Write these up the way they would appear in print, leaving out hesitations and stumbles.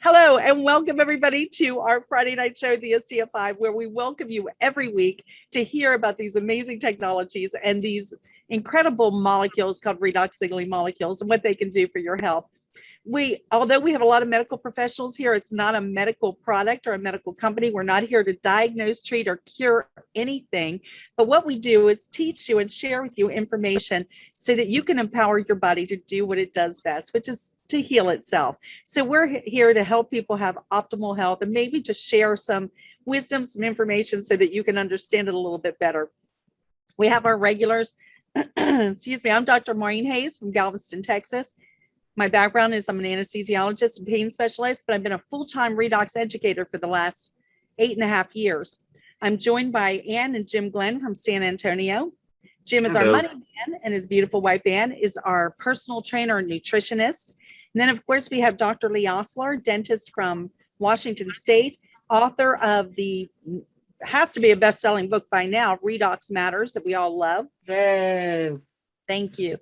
Hello and welcome everybody to our Friday night show, the Asea 5, where we welcome you every week to hear about these amazing technologies and these incredible molecules called redox signaling molecules and what they can do for your health. Although we have a lot of medical professionals here, it's not a medical product or a medical company. We're not here to diagnose, treat, or cure anything. But what we do is teach you and share with you information so that you can empower your body to do what it does best, which is to heal itself. So we're here to help people have optimal health and maybe just share some wisdom, some information so that you can understand it a little bit better. We have our regulars. Excuse me. I'm Dr. Maureen Hayes from Galveston, Texas. My background is I'm an anesthesiologist and pain specialist, but I've been a full-time redox educator for the last 8.5 years. I'm joined by Ann and Jim Glenn from San Antonio. Jim is our money man, and his beautiful wife Ann is our personal trainer and nutritionist. And then, of course, we have Dr. Lee Osler, dentist from Washington State, author of has to be a best-selling book by now, Redox Matters, that we all love. Yay. Thank you.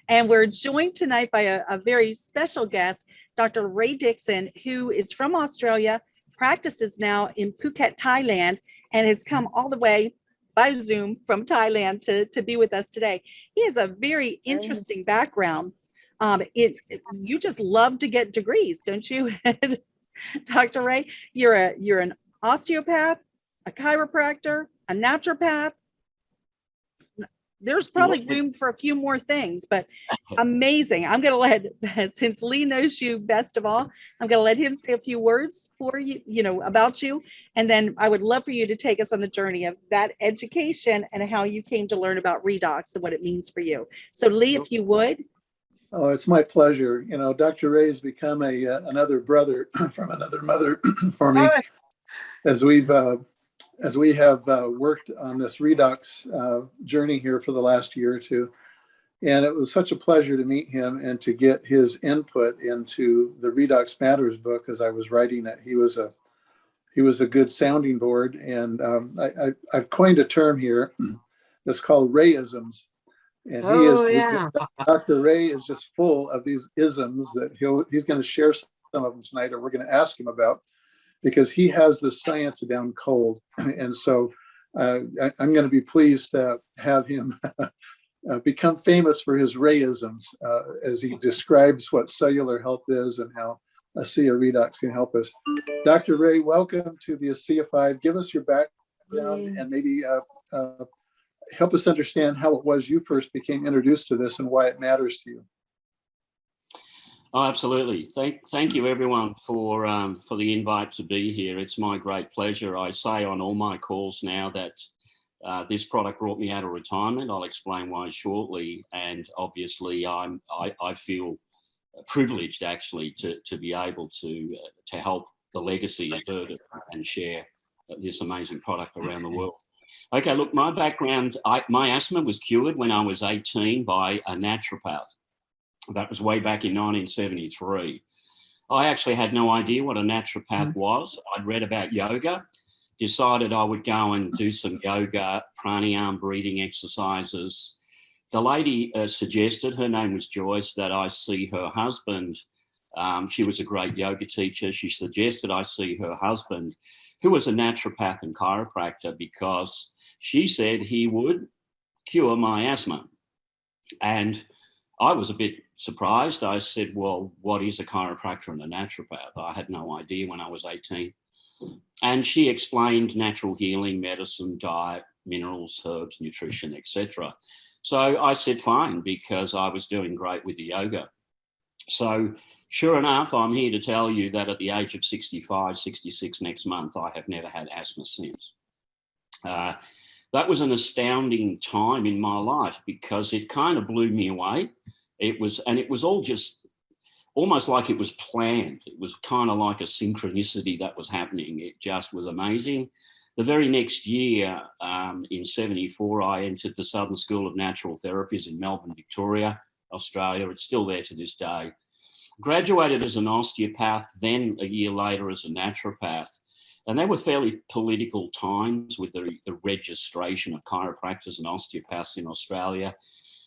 And we're joined tonight by a very special guest, Dr. Ray Dixon, who is from Australia, practices now in Phuket, Thailand, and has come all the way by Zoom from Thailand to be with us today. He has a very interesting background. You just love to get degrees, don't you, Dr. Ray? You're an osteopath, a chiropractor, a naturopath. There's probably room for a few more things, but amazing. I'm going to let, since Lee knows you best of all, I'm going to let him say a few words for you, about you. And then I would love for you to take us on the journey of that education and how you came to learn about redox and what it means for you. So Lee, if you would. Oh, it's my pleasure. Dr. Ray has become another brother from another mother for me as we have worked on this redox journey here for the last year or two. And it was such a pleasure to meet him and to get his input into the Redox Matters book as I was writing it. He was a good sounding board. And I've coined a term here that's called Rayisms. And Dr. Ray is just full of these isms that he's going to share some of them tonight, or we're going to ask him about, because he has the science down cold. And so I'm going to be pleased to have him become famous for his Rayisms as he describes what cellular health is and how Asea Redox can help us. Dr. Ray, welcome to the Asea 5. Give us your background and maybe help us understand how it was you first became introduced to this and why it matters to you. Oh, absolutely. Thank you, everyone, for the invite to be here. It's my great pleasure. I say on all my calls now that this product brought me out of retirement. I'll explain why shortly. And obviously, I feel privileged actually to be able to help the legacy further and share this amazing product around the world. Okay, look, my background, my asthma was cured when I was 18 by a naturopath. That was way back in 1973. I actually had no idea what a naturopath was. I'd read about yoga, decided I would go and do some yoga, pranayama, breathing exercises. The lady suggested, her name was Joyce, that I see her husband. She was a great yoga teacher. She suggested I see her husband, who was a naturopath and chiropractor, because she said he would cure my asthma. And I was a bit surprised. I said, well, what is a chiropractor and a naturopath? I had no idea when I was 18. And she explained natural healing, medicine, diet, minerals, herbs, nutrition, etc. So I said, fine, because I was doing great with the yoga. So sure enough, I'm here to tell you that at the age of 65, 66 next month, I have never had asthma since. That was an astounding time in my life because it kind of blew me away. It was all just almost like it was planned. It was kind of like a synchronicity that was happening. It just was amazing. The very next year, in 74, I entered the Southern School of Natural Therapies in Melbourne, Victoria, Australia. It's still there to this day. Graduated as an osteopath, then a year later as a naturopath. And they were fairly political times with the registration of chiropractors and osteopaths in Australia.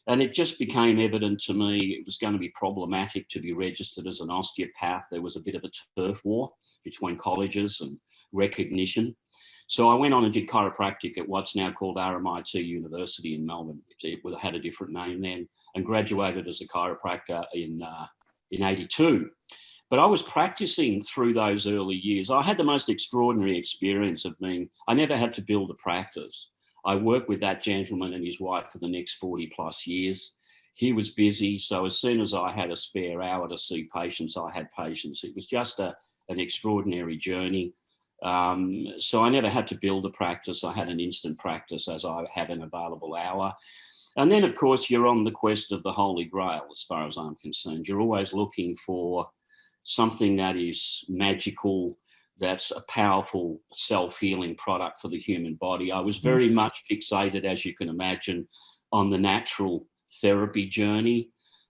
And it just became evident to me it was going to be problematic to be registered as an osteopath. There was a bit of a turf war between colleges and recognition. So I went on and did chiropractic at what's now called RMIT University in Melbourne. It had a different name then, and graduated as a chiropractor in 82. But I was practicing through those early years. I had the most extraordinary experience of I never had to build a practice. I worked with that gentleman and his wife for the next 40 plus years. He was busy. So as soon as I had a spare hour to see patients, I had patients. It was just an extraordinary journey. So I never had to build a practice. I had an instant practice as I had an available hour. And then, of course, you're on the quest of the Holy Grail, as far as I'm concerned. You're always looking for something that is magical, that's a powerful self-healing product for the human body. I was very much fixated, as you can imagine, on the natural therapy journey.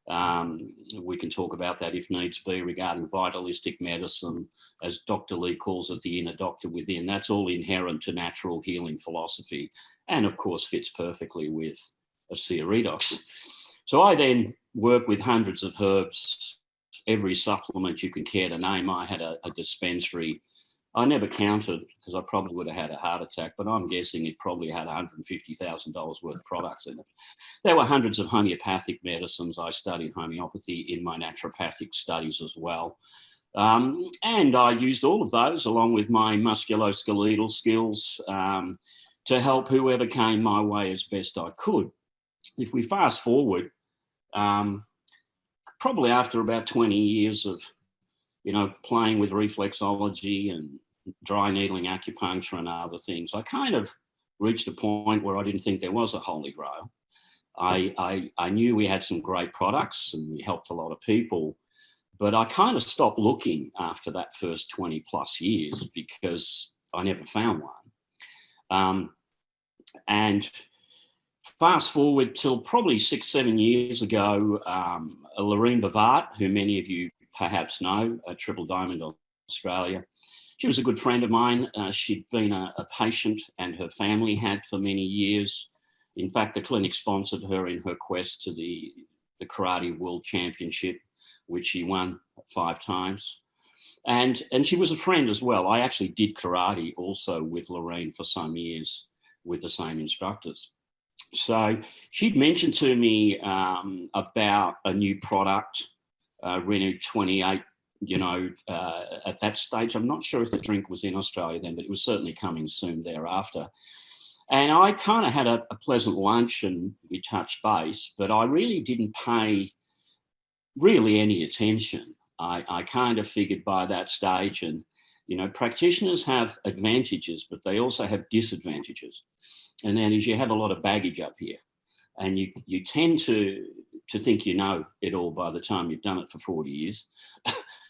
We can talk about that if needs be regarding vitalistic medicine, as Dr. Lee calls it, the inner doctor within. That's all inherent to natural healing philosophy, and of course fits perfectly with Asea Redox. So I then worked with hundreds of herbs, every supplement you can care to name. I had a dispensary. I never counted because I probably would have had a heart attack, but I'm guessing it probably had $150,000 worth of products in it. There were hundreds of homeopathic medicines. I studied homeopathy in my naturopathic studies as well. And I used all of those along with my musculoskeletal skills to help whoever came my way as best I could. If we fast forward, probably after about 20 years of, playing with reflexology and dry needling acupuncture and other things, I kind of reached a point where I didn't think there was a holy grail. I knew we had some great products and we helped a lot of people, but I kind of stopped looking after that first 20 plus years because I never found one. And fast forward till probably 6-7 years ago, Lorraine Bavart, who many of you perhaps know, a Triple Diamond Australia. She was a good friend of mine. She'd been a patient and her family had for many years. In fact, the clinic sponsored her in her quest to the Karate World Championship, which she won 5 times. And she was a friend as well. I actually did karate also with Lorraine for some years with the same instructors. So she'd mentioned to me about a new product, Renew 28, at that stage. I'm not sure if the drink was in Australia then, but it was certainly coming soon thereafter. And I kind of had a pleasant lunch and we touched base, but I really didn't pay really any attention. I kind of figured by that stage, and, practitioners have advantages, but they also have disadvantages. And that is you have a lot of baggage up here and you tend to think you know it all by the time you've done it for 40 years.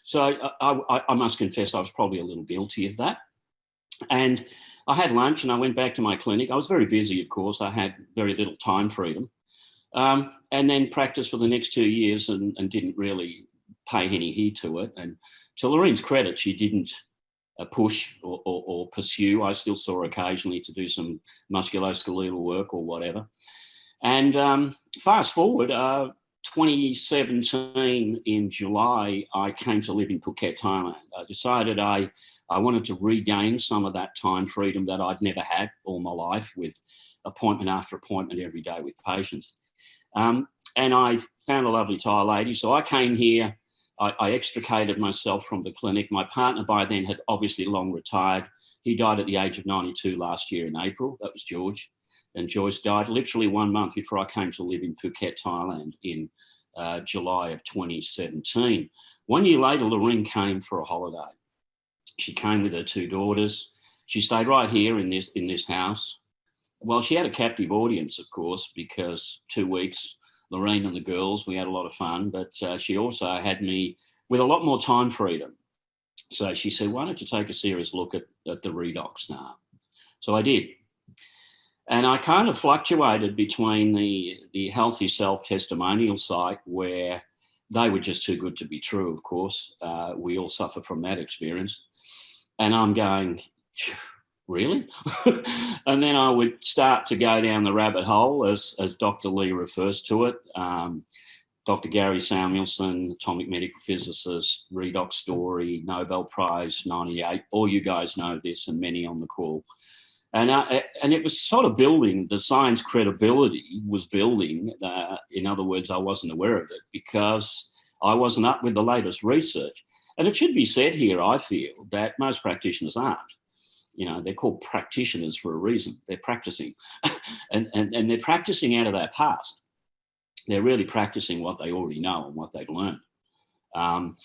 So I must confess I was probably a little guilty of that. And I had lunch and I went back to my clinic. I was very busy, of course. I had very little time freedom. And then practiced for the next 2 years and didn't really pay any heed to it. And to Lorraine's credit, she didn't push or pursue. I still saw her occasionally to do some musculoskeletal work or whatever. And fast forward, 2017 in July, I came to live in Phuket, Thailand. I decided I wanted to regain some of that time freedom that I'd never had all my life, with appointment after appointment every day with patients. And I found a lovely Thai lady. So I came here. I extricated myself from the clinic. My partner by then had obviously long retired. He died at the age of 92 last year in April. That was George. And Joyce died literally 1 month before I came to live in Phuket, Thailand in July of 2017. 1 year later, Lorraine came for a holiday. She came with her 2 daughters. She stayed right here in this house. Well, she had a captive audience, of course, because 2 weeks, Lorraine and the girls, we had a lot of fun, but she also had me with a lot more time freedom. So she said, why don't you take a serious look at the Redox now? So I did. And I kind of fluctuated between the Healthy Self testimonial site, where they were just too good to be true, of course. We all suffer from that experience. And I'm going, really? And then I would start to go down the rabbit hole, as Dr. Lee refers to it. Dr. Gary Samuelson, atomic medical physicist, Redox story, Nobel Prize, 98. All you guys know this, and many on the call. And it was sort of building, the science credibility was building. In other words, I wasn't aware of it because I wasn't up with the latest research. And it should be said here, I feel, that most practitioners aren't. You know, they're called practitioners for a reason. They're practicing. and they're practicing out of their past. They're really practicing what they already know and what they've learned. And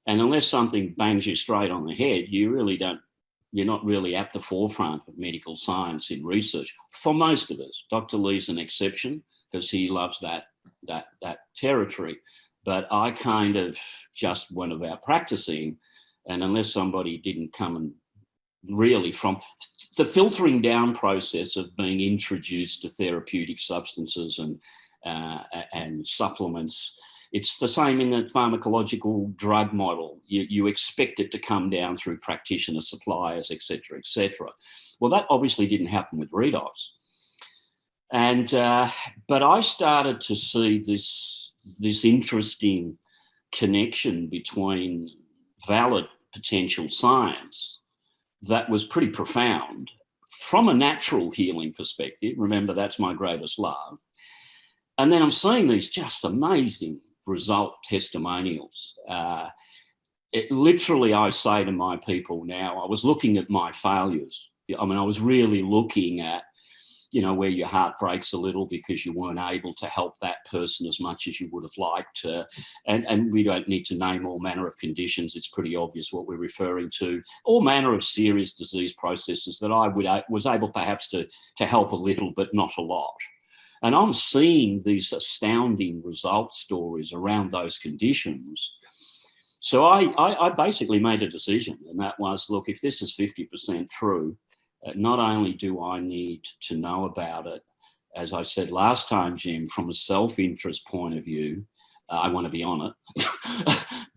unless something bangs you straight on the head, you're not really at the forefront of medical science in research for most of us. Dr. Lee's an exception because he loves that territory. But I kind of just went about practicing, and unless somebody didn't come and really from the filtering down process of being introduced to therapeutic substances and supplements, it's the same in the pharmacological drug model. You expect it to come down through practitioner suppliers, et cetera, et cetera. Well, that obviously didn't happen with Redox. And but I started to see this interesting connection between valid potential science that was pretty profound from a natural healing perspective. Remember, that's my greatest love. And then I'm seeing these just amazing result testimonials. Literally, I say to my people now, I was looking at my failures. I mean, I was really looking at, you know, where your heart breaks a little because you weren't able to help that person as much as you would have liked. And we don't need to name all manner of conditions. It's pretty obvious what we're referring to. All manner of serious disease processes that I was able perhaps to help a little, but not a lot. And I'm seeing these astounding result stories around those conditions. So I basically made a decision, and that was, look, if this is 50% true, not only do I need to know about it, as I said last time, Jim, from a self-interest point of view, I want to be on it,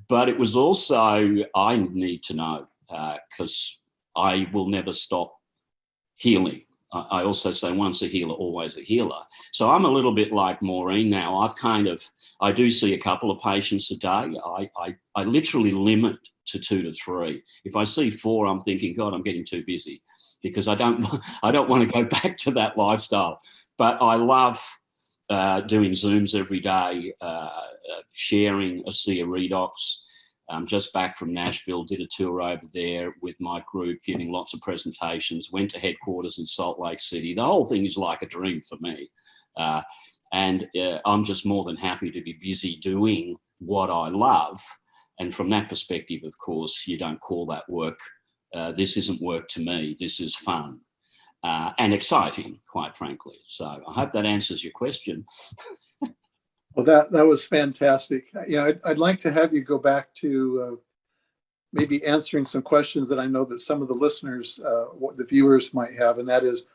but it was also, I need to know because I will never stop healing. I also say once a healer, always a healer. So I'm a little bit like Maureen now. I do see a couple of patients a day. I literally limit to 2 to 3. If I see 4, I'm thinking, God, I'm getting too busy because I don't want to go back to that lifestyle. But I love doing Zooms every day, sharing Asea Redox. Just back from Nashville, did a tour over there with my group, giving lots of presentations, went to headquarters in Salt Lake City. The whole thing is like a dream for me. And I'm just more than happy to be busy doing what I love. And from that perspective, of course, you don't call that work. This isn't work to me. This is fun and exciting, quite frankly. So I hope that answers your question. Well, that was fantastic. You know, I'd like to have you go back to maybe answering some questions that I know that some of the listeners, the viewers might have, and that is,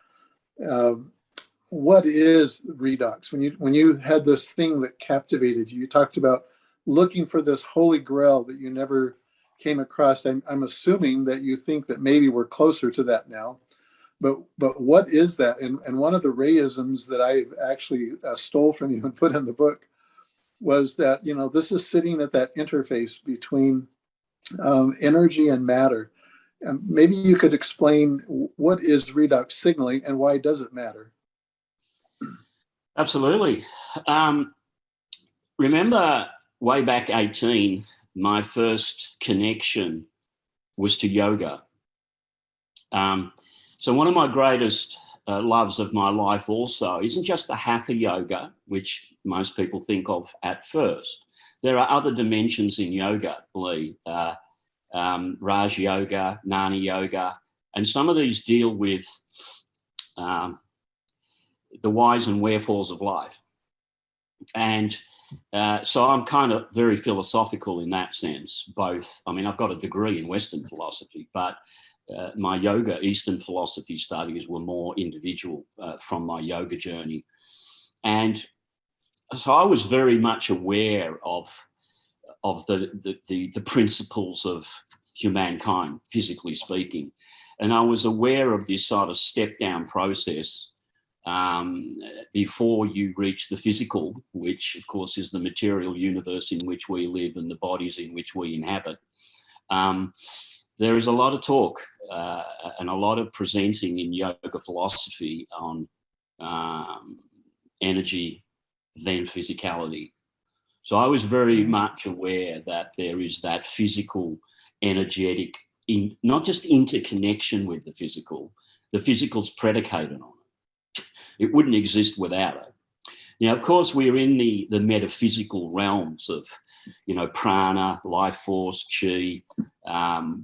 what is Redox? When you had this thing that captivated you, you talked about looking for this holy grail that you never came across. I'm assuming that you think that maybe we're closer to that now. But what is that? And one of the Rayisms that I actually stole from you and put in the book was that, you know, this is sitting at that interface between energy and matter. Maybe you could explain what is redox signaling and why does it matter? Absolutely. Remember way back 18, my first connection was to yoga. So one of my greatest loves of my life also isn't just the hatha yoga, which most people think of at first. There are other dimensions in yoga, Lee, Raj yoga, Jnana yoga, and some of these deal with the whys and wherefores of life. And so I'm kind of very philosophical in that sense, both. I mean, I've got a degree in Western philosophy, but my yoga, Eastern philosophy studies were more individual from my yoga journey. And so I was very much aware of the principles of humankind, physically speaking. And I was aware of this sort of step down process before you reach the physical, which of course is the material universe in which we live and the bodies in which we inhabit. There is a lot of talk and a lot of presenting in yoga philosophy on energy, then physicality. So I was very much aware that there is that physical, energetic, not just interconnection with the physical's predicated on it. It wouldn't exist without it. Now, of course, we're in the metaphysical realms of, prana, life force, chi,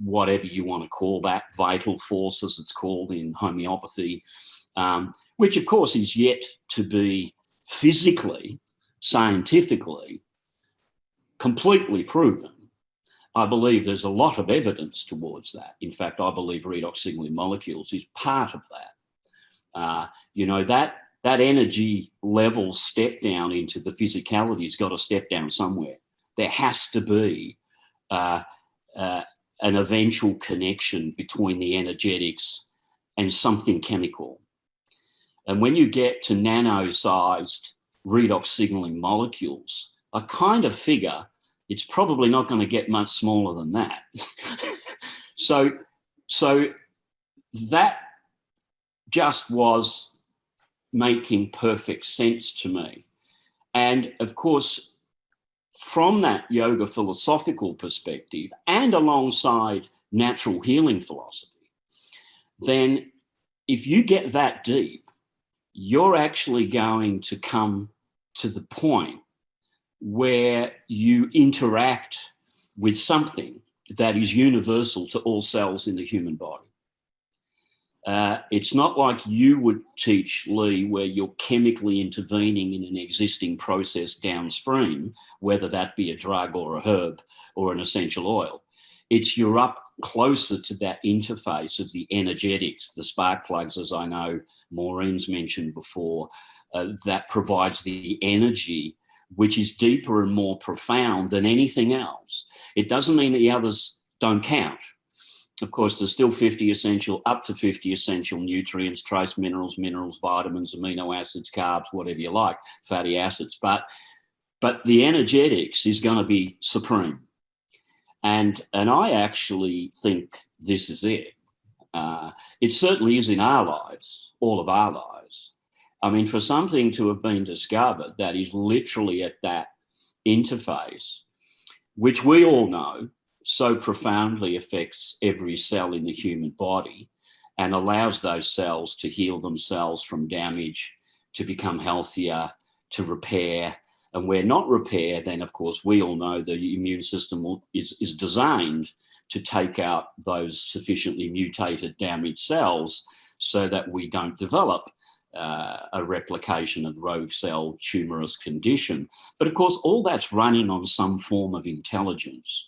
whatever you want to call that, vital force, as it's called in homeopathy, which, of course, is yet to be physically, scientifically, completely proven. I believe there's a lot of evidence towards that. In fact, I believe redox signaling molecules is part of that. That energy level step down into the physicality has got to step down somewhere. There has to be an eventual connection between the energetics and something chemical. And when you get to nano-sized redox signaling molecules, I kind of figure it's probably not going to get much smaller than that. So that just was making perfect sense to me. And of course, from that yoga philosophical perspective and alongside natural healing philosophy, then if you get that deep, you're actually going to come to the point where you interact with something that is universal to all cells in the human body. It's not like you would teach, Lee, where you're chemically intervening in an existing process downstream, whether that be a drug or a herb or an essential oil. It's you're up closer to that interface of the energetics, the spark plugs, as I know Maureen's mentioned before, that provides the energy, which is deeper and more profound than anything else. It doesn't mean that the others don't count. Of course, there's still up to 50 essential nutrients, trace minerals, vitamins, amino acids, carbs, whatever you like, fatty acids. But the energetics is going to be supreme. And I actually think this is it. It certainly is in our lives, all of our lives. I mean, for something to have been discovered that is literally at that interface, which we all know so profoundly affects every cell in the human body and allows those cells to heal themselves from damage, to become healthier, to repair. And where not repair, then of course we all know the immune system is designed to take out those sufficiently mutated, damaged cells so that we don't develop a replication of rogue cell tumorous condition. But of course, all that's running on some form of intelligence.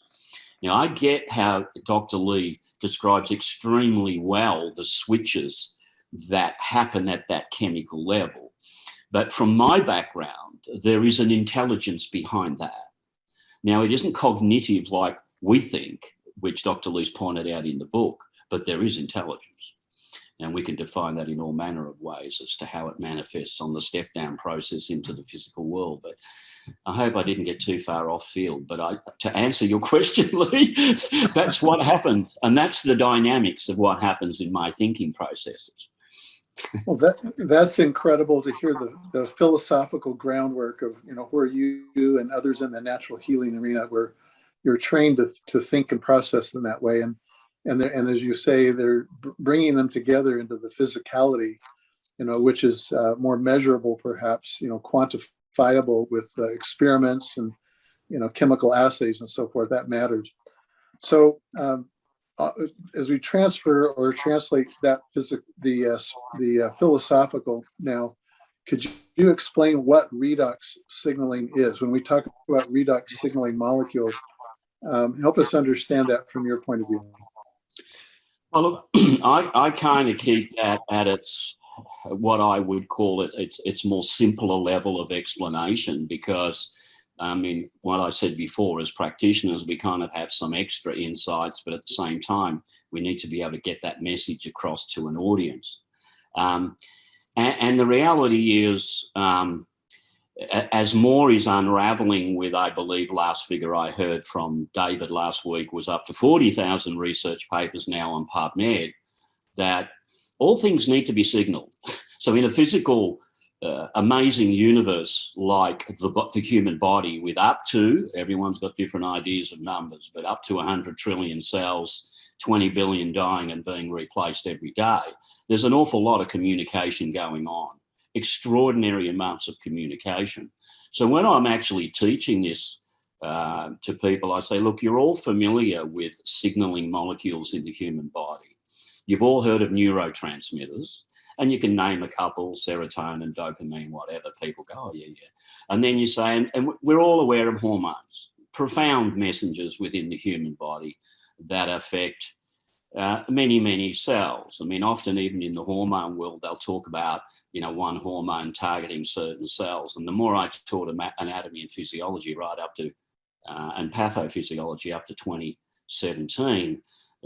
Now, I get how Dr. Lee describes extremely well the switches that happen at that chemical level. But from my background, there is an intelligence behind that. Now, it isn't cognitive like we think, which Dr. Lee's pointed out in the book, but there is intelligence. And we can define that in all manner of ways as to how it manifests on the step-down process into the physical world. But I hope I didn't get too far off field. But to answer your question, Lee, that's what happened. And that's the dynamics of what happens in my thinking processes. Well, that's incredible to hear the philosophical groundwork of, where you and others in the natural healing arena, where you're trained to think and process them that way. And as you say, they're bringing them together into the physicality, which is more measurable, perhaps, quantifiable with experiments and, chemical assays and so forth. That matters. So as we transfer or translate that the philosophical now, could you explain what redox signaling is? When we talk about redox signaling molecules, help us understand that from your point of view. Well, look, I kind of keep that at its, what I would call its more simpler level of explanation, because, I mean, what I said before, as practitioners, we kind of have some extra insights, but at the same time, We need to be able to get that message across to an audience. And the reality is, as more is unraveling with, I believe, last figure I heard from David last week was up to 40,000 research papers now on PubMed, that all things need to be signaled. So in a physical, amazing universe like the human body, with up to, everyone's got different ideas of numbers, but up to 100 trillion cells, 20 billion dying and being replaced every day, there's an awful lot of communication going on, extraordinary amounts of communication. So when I'm actually teaching this to people, I say, look, you're all familiar with signaling molecules in the human body. You've all heard of neurotransmitters, and you can name a couple, serotonin, dopamine, whatever. People go, oh, yeah, yeah. And then you say, and we're all aware of hormones, profound messengers within the human body that affect many, many cells. I mean, often even in the hormone world, they'll talk about, you know, one hormone targeting certain cells. And the more I taught anatomy and physiology right up to, and pathophysiology up to 2017,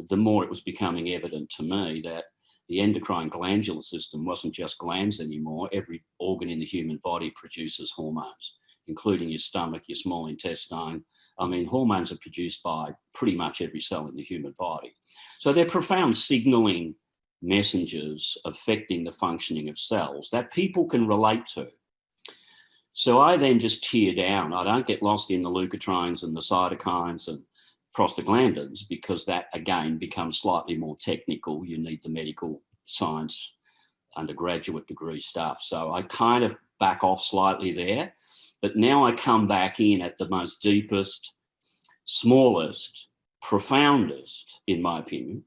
the more it was becoming evident to me that the endocrine glandular system wasn't just glands anymore. Every organ in the human body produces hormones, including your stomach, your small intestine. I mean, hormones are produced by pretty much every cell in the human body. So they're profound signaling messengers affecting the functioning of cells that people can relate to. So I then just tear down. I don't get lost in the leukotrienes and the cytokines and prostaglandins, because that again becomes slightly more technical. You need the medical science undergraduate degree stuff. So I kind of back off slightly there, but now I come back in at the most deepest, smallest, profoundest, in my opinion,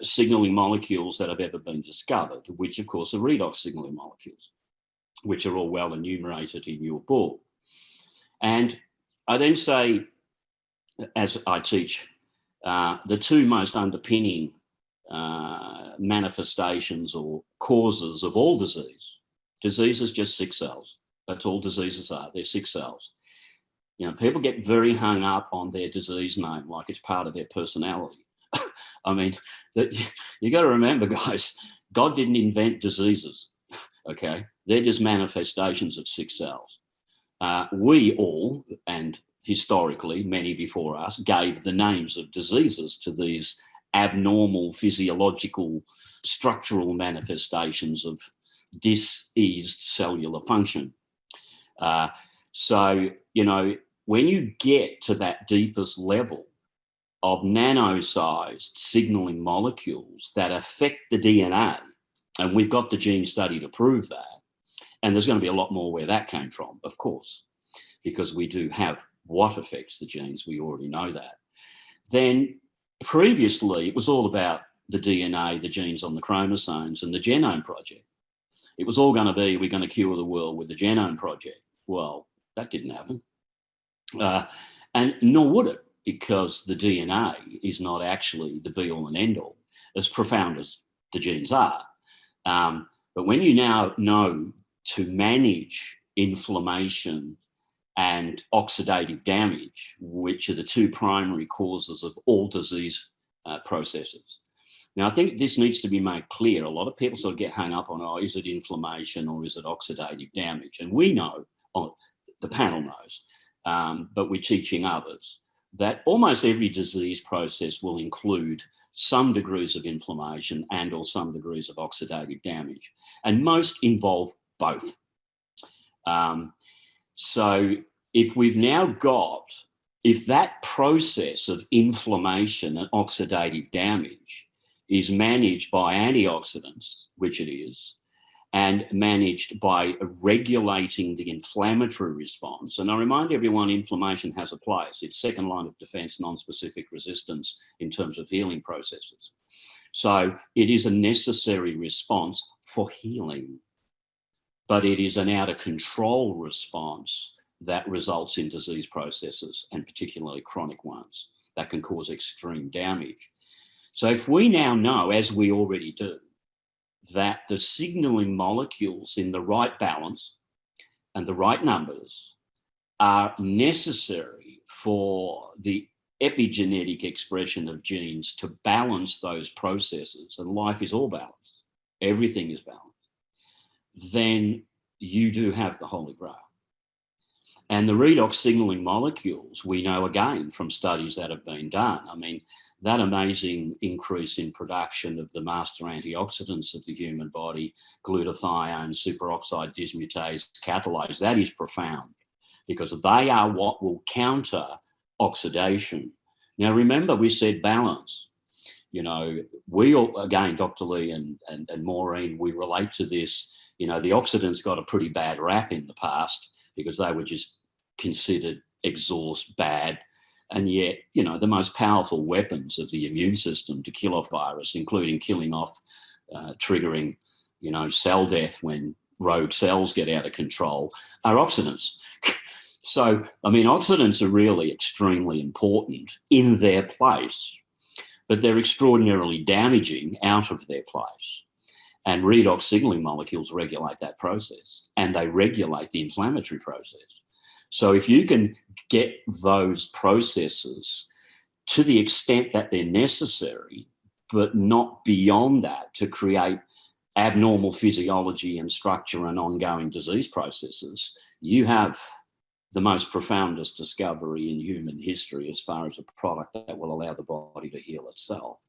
signaling molecules that have ever been discovered, which of course are redox signaling molecules, which are all well enumerated in your book. And I then say, as I teach, the two most underpinning manifestations or causes of all disease. Disease is just sick cells. That's all diseases are. They're sick cells. You know, people get very hung up on their disease name like it's part of their personality. I mean, you got to remember, guys, God didn't invent diseases, okay? They're just manifestations of sick cells. We all, and historically, many before us, gave the names of diseases to these abnormal physiological structural manifestations of diseased cellular function. So, you know, when you get to that deepest level of nano-sized signaling molecules that affect the DNA, and we've got the gene study to prove that, and there's going to be a lot more where that came from, of course, because we do have what affects the genes, we already know that. Then previously it was all about the DNA, the genes on the chromosomes, and the Genome Project. It was all going to be, we're going to cure the world with the Genome Project. Well, that didn't happen. And nor would it, because the DNA is not actually the be all and end all, as profound as the genes are. But when you now know to manage inflammation and oxidative damage, which are the two primary causes of all disease processes. Now, I think this needs to be made clear. A lot of people sort of get hung up on, oh, is it inflammation or is it oxidative damage? And we know, the panel knows, but we're teaching others, that almost every disease process will include some degrees of inflammation and or some degrees of oxidative damage. And most involve both. So if we've now got, if that process of inflammation and oxidative damage is managed by antioxidants, which it is, and managed by regulating the inflammatory response. And I remind everyone, inflammation has a place. It's second line of defense, non-specific resistance in terms of healing processes. So it is a necessary response for healing, but it is an out of control response that results in disease processes, and particularly chronic ones that can cause extreme damage. So if we now know, as we already do, that the signaling molecules in the right balance and the right numbers are necessary for the epigenetic expression of genes to balance those processes, and life is all balanced, everything is balanced, then you do have the Holy Grail. And the redox signaling molecules, we know again from studies that have been done. I mean, that amazing increase in production of the master antioxidants of the human body, glutathione, superoxide dismutase, catalase, that is profound, because they are what will counter oxidation. Now, remember, we said balance. You know, we all, again, Dr. Lee and Maureen, we relate to this. You know, the oxidants got a pretty bad rap in the past because they were just considered exhaust, bad. And yet, you know, the most powerful weapons of the immune system to kill off virus, including killing off, triggering, you know, cell death when rogue cells get out of control, are oxidants. So, I mean, oxidants are really extremely important in their place, but they're extraordinarily damaging out of their place. And redox signaling molecules regulate that process, and they regulate the inflammatory process. So if you can get those processes to the extent that they're necessary, but not beyond that, to create abnormal physiology and structure and ongoing disease processes, you have the most profoundest discovery in human history as far as a product that will allow the body to heal itself.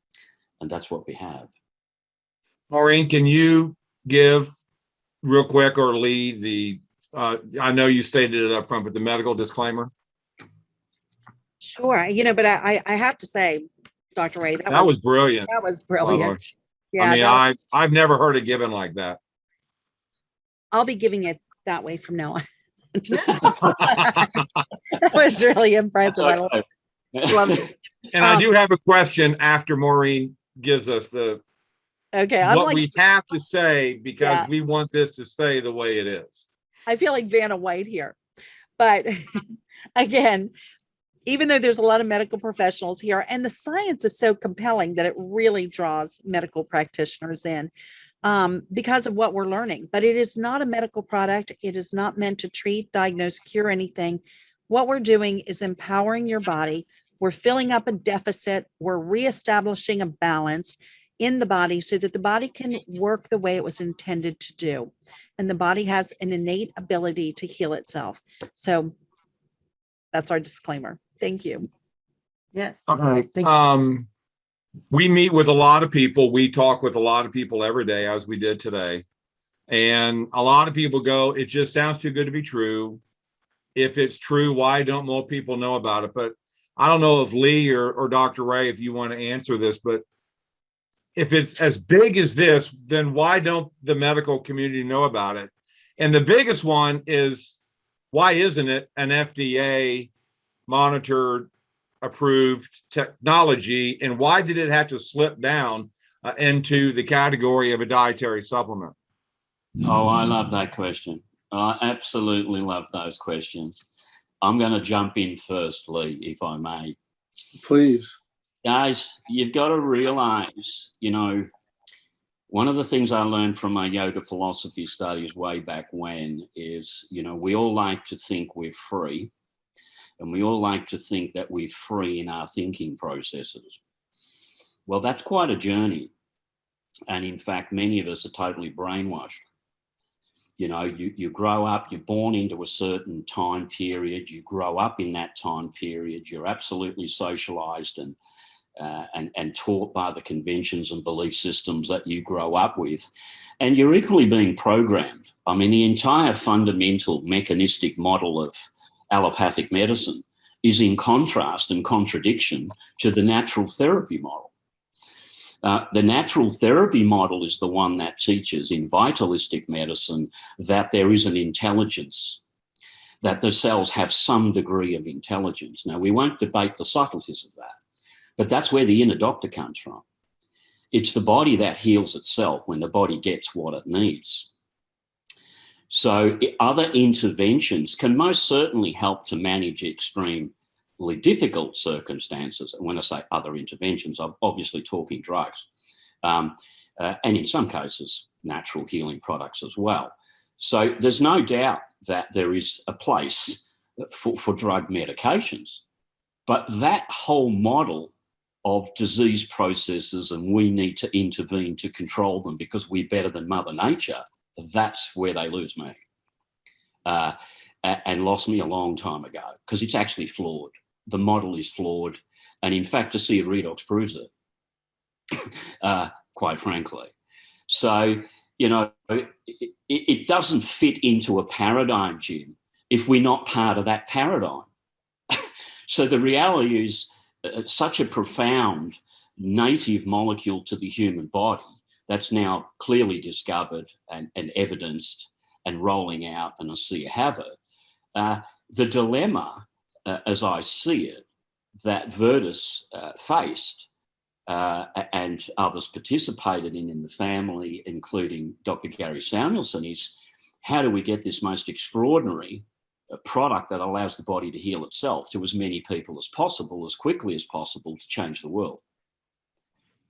And that's what we have. Maureen, can you give real quick, or Lee, the, I know you stated it up front, but the medical disclaimer? Sure. You know, but I have to say, Dr. Ray, that was brilliant. That was brilliant. Yeah, I mean, I've never heard it given like that. I'll be giving it that way from now on. That was really impressive. Okay. I love it. And I do have a question after Maureen gives us the what we have to say, because we want this to stay the way it is. I feel like Vanna White here. But again, even though there's a lot of medical professionals here, and the science is so compelling that it really draws medical practitioners in because of what we're learning. But it is not a medical product. It is not meant to treat, diagnose, cure anything. What we're doing is empowering your body. We're filling up a deficit. We're reestablishing a balance in the body so that the body can work the way it was intended to do. And the body has an innate ability to heal itself. So that's our disclaimer. Thank you. Yes. Okay. We meet with a lot of people. We talk with a lot of people every day, as we did today. And a lot of people go, it just sounds too good to be true. If it's true, why don't more people know about it? But I don't know if Lee or Dr. Ray, if you want to answer this, but if it's as big as this, then why don't the medical community know about it? And the biggest one is, why isn't it an FDA monitored, approved technology? And why did it have to slip down into the category of a dietary supplement? Oh, I love that question. I absolutely love those questions. I'm going to jump in first, Lee, if I may. Please. Guys, you've got to realize, you know, one of the things I learned from my yoga philosophy studies way back when is, you know, we all like to think we're free, and we all like to think that we're free in our thinking processes. Well, that's quite a journey. And in fact, many of us are totally brainwashed. You know, you grow up, you're born into a certain time period, you grow up in that time period, you're absolutely socialized and taught by the conventions and belief systems that you grow up with. And you're equally being programmed. I mean, the entire fundamental mechanistic model of allopathic medicine is in contrast and contradiction to the natural therapy model. The natural therapy model is the one that teaches in vitalistic medicine that there is an intelligence, that the cells have some degree of intelligence. Now, we won't debate the subtleties of that, but that's where the inner doctor comes from. It's the body that heals itself when the body gets what it needs. So other interventions can most certainly help to manage extremely difficult circumstances. And when I say other interventions, I'm obviously talking drugs. And in some cases, natural healing products as well. So there's no doubt that there is a place for drug medications. But that whole model of disease processes and we need to intervene to control them because we're better than Mother Nature, that's where they lose me. And lost me a long time ago because it's actually flawed. The model is flawed. And in fact, Asea Redox proves it, quite frankly. So, you know, it doesn't fit into a paradigm, Jim, if we're not part of that paradigm. So the reality is such a profound native molecule to the human body that's now clearly discovered and evidenced and rolling out, and Asea have it. The dilemma, as I see it, that Virtus faced and others participated in the family, including Dr. Gary Samuelson, is how do we get this most extraordinary product that allows the body to heal itself to as many people as possible, as quickly as possible, to change the world?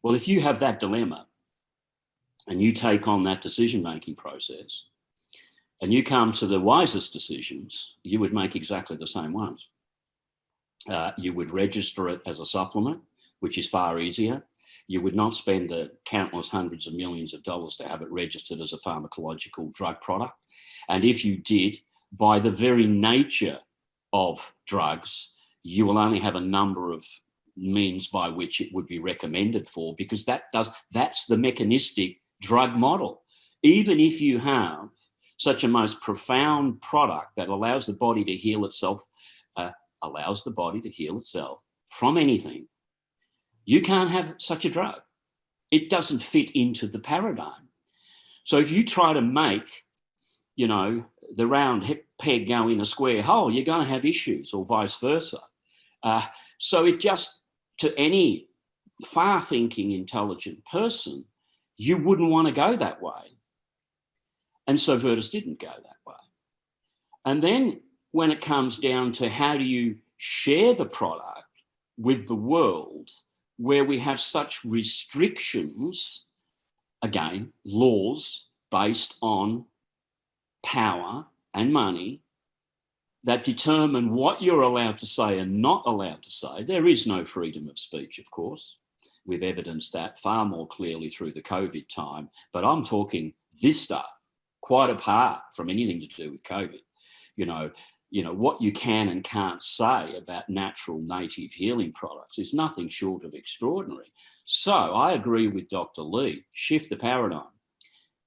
Well, if you have that dilemma and you take on that decision-making process and you come to the wisest decisions, you would make exactly the same ones. You would register it as a supplement, which is far easier. You would not spend the countless hundreds of millions of dollars to have it registered as a pharmacological drug product. And if you did, by the very nature of drugs, you will only have a number of means by which it would be recommended for, because that's the mechanistic drug model. Even if you have such a most profound product that allows the body to heal itself, from anything, you can't have such a drug. It doesn't fit into the paradigm. So if you try to make, you know, the round peg go in a square hole, you're going to have issues, or vice versa. So it just, to any far-thinking, intelligent person, you wouldn't want to go that way. And so Virtus didn't go that way. And then when it comes down to how do you share the product with the world, where we have such restrictions, again, laws based on power and money that determine what you're allowed to say and not allowed to say. There is no freedom of speech, of course. We've evidenced that far more clearly through the COVID time, but I'm talking this stuff, quite apart from anything to do with COVID. You know, what you can and can't say about natural native healing products is nothing short of extraordinary. So I agree with Dr. Lee, shift the paradigm.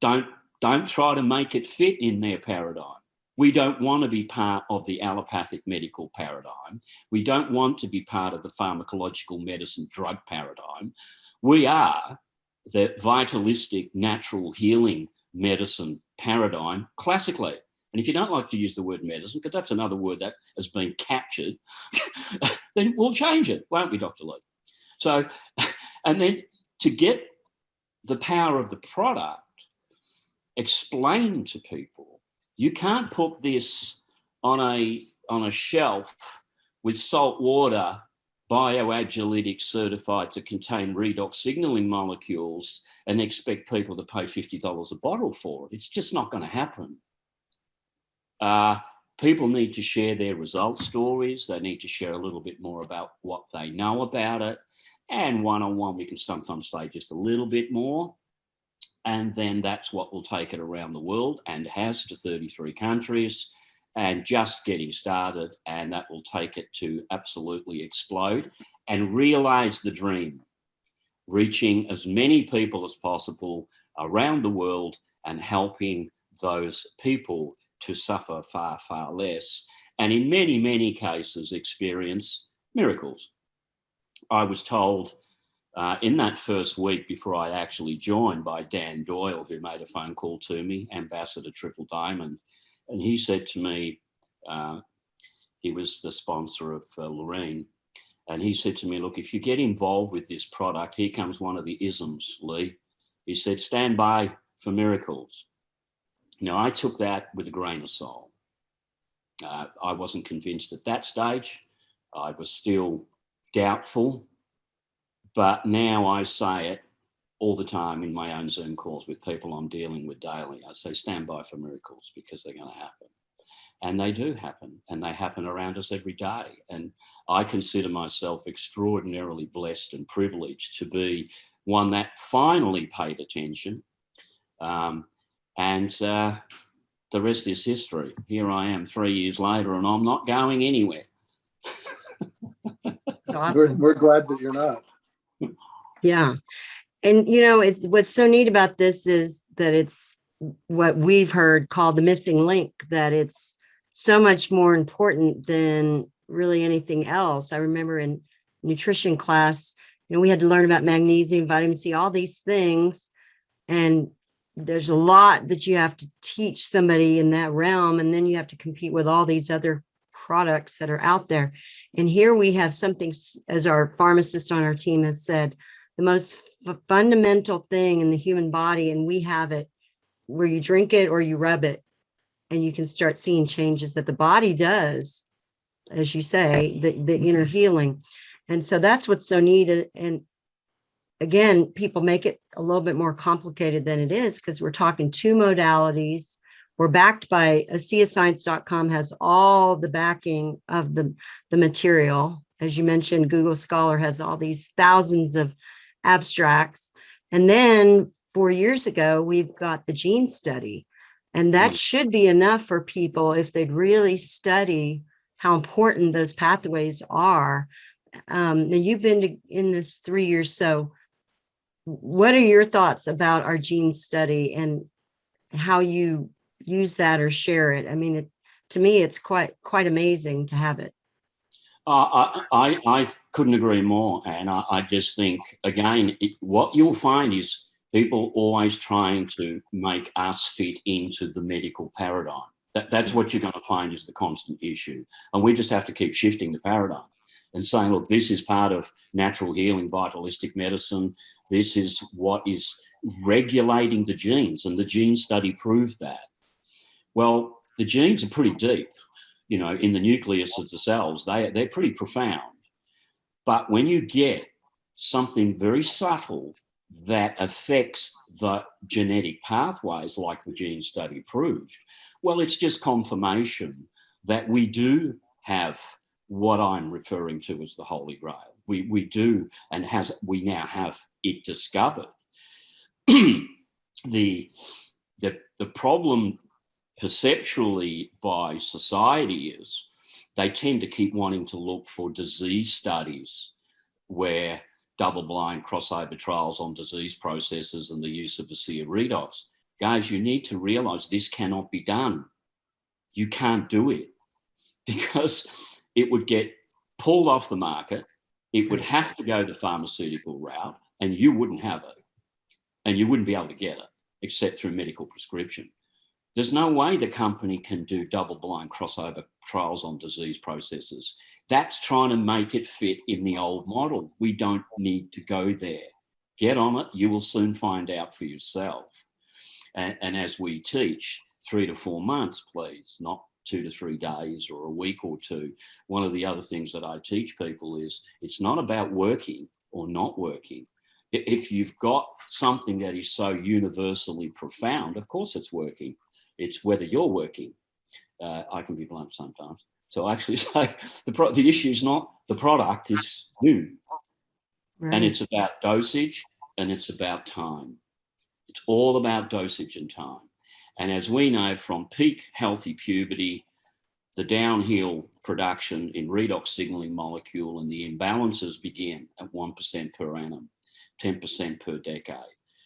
Don't try to make it fit in their paradigm. We don't want to be part of the allopathic medical paradigm. We don't want to be part of the pharmacological medicine drug paradigm. We are the vitalistic natural healing medicine paradigm classically. And if you don't like to use the word medicine, because that's another word that has been captured, then we'll change it, won't we, Dr. Lee? So, and then to get the power of the product explained to people, you can't put this on a shelf with salt water, bioaglytic certified to contain redox signaling molecules, and expect people to pay $50 a bottle for it. It's just not going to happen. People need to share their result stories. They need to share a little bit more about what they know about it. And one-on-one, we can sometimes say just a little bit more. And then that's what will take it around the world, and has to 33 countries, and just getting started. And that will take it to absolutely explode and realize the dream, reaching as many people as possible around the world and helping those people to suffer far, far less, and in many, many cases experience miracles. I was told in that first week before I actually joined by Dan Doyle, who made a phone call to me, Ambassador Triple Diamond, and he said to me, he was the sponsor of Lorraine, and he said to me, look, if you get involved with this product, here comes one of the isms, Lee. He said, stand by for miracles. Now, I took that with a grain of salt. I wasn't convinced at that stage. I was still doubtful, but now I say it all the time in my own Zoom calls with people I'm dealing with daily. I say, stand by for miracles, because they're going to happen. And they do happen, and they happen around us every day. And I consider myself extraordinarily blessed and privileged to be one that finally paid attention. The rest is history. Here I am 3 years later, and I'm not going anywhere. Awesome. We're glad that you're not. Yeah. And, you know, what's so neat about this is that it's what we've heard called the missing link, that it's so much more important than really anything else. I remember in nutrition class, you know, we had to learn about magnesium, vitamin C, all these things. And there's a lot that you have to teach somebody in that realm. And then you have to compete with all these other products that are out there. And here we have something, as our pharmacist on our team has said, the most fundamental thing in the human body, and we have it where you drink it or you rub it, and you can start seeing changes that the body does, as you say, the inner healing. And so that's what's so neat. And again, people make it a little bit more complicated than it is, because we're talking 2 modalities. We're backed by AseaScience.com, has all the backing of the material. As you mentioned, Google Scholar has all these thousands of abstracts. And then 4 years ago, we've got the gene study. And that should be enough for people if they'd really study how important those pathways are. Now, you've been in this 3 years. So what are your thoughts about our gene study and how you use that or share it? I mean, to me, it's quite amazing to have it. I couldn't agree more. And I just think, again, what you'll find is people always trying to make us fit into the medical paradigm. That's what you're going to find is the constant issue. And we just have to keep shifting the paradigm and saying, look, this is part of natural healing, vitalistic medicine. This is what is regulating the genes. And the gene study proved that. Well, the genes are pretty deep, you know, in the nucleus of the cells. They're pretty profound. But when you get something very subtle that affects the genetic pathways, like the gene study proved, well, it's just confirmation that we do have what I'm referring to as the Holy Grail. We do, and we now have it discovered. The problem perceptually by society is they tend to keep wanting to look for disease studies where double-blind crossover trials on disease processes and the use of Asea Redox. Guys, you need to realize this cannot be done. You can't do it because it would get pulled off the market. It would have to go the pharmaceutical route, and you wouldn't have it. And you wouldn't be able to get it except through medical prescription. There's no way the company can do double-blind crossover trials on disease processes. That's trying to make it fit in the old model. We don't need to go there. Get on it. You will soon find out for yourself. And as we teach, 3 to 4 months, please, not 2 to 3 days or a week or two. One of the other things that I teach people is it's not about working or not working. If you've got something that is so universally profound, of course it's working. It's whether you're working. I can be blunt sometimes. So I actually say the issue is not the product, it's you. Right. And it's about dosage and it's about time. It's all about dosage and time. And as we know, from peak healthy puberty, the downhill production in redox signaling molecule and the imbalances begin at 1% per annum, 10% per decade.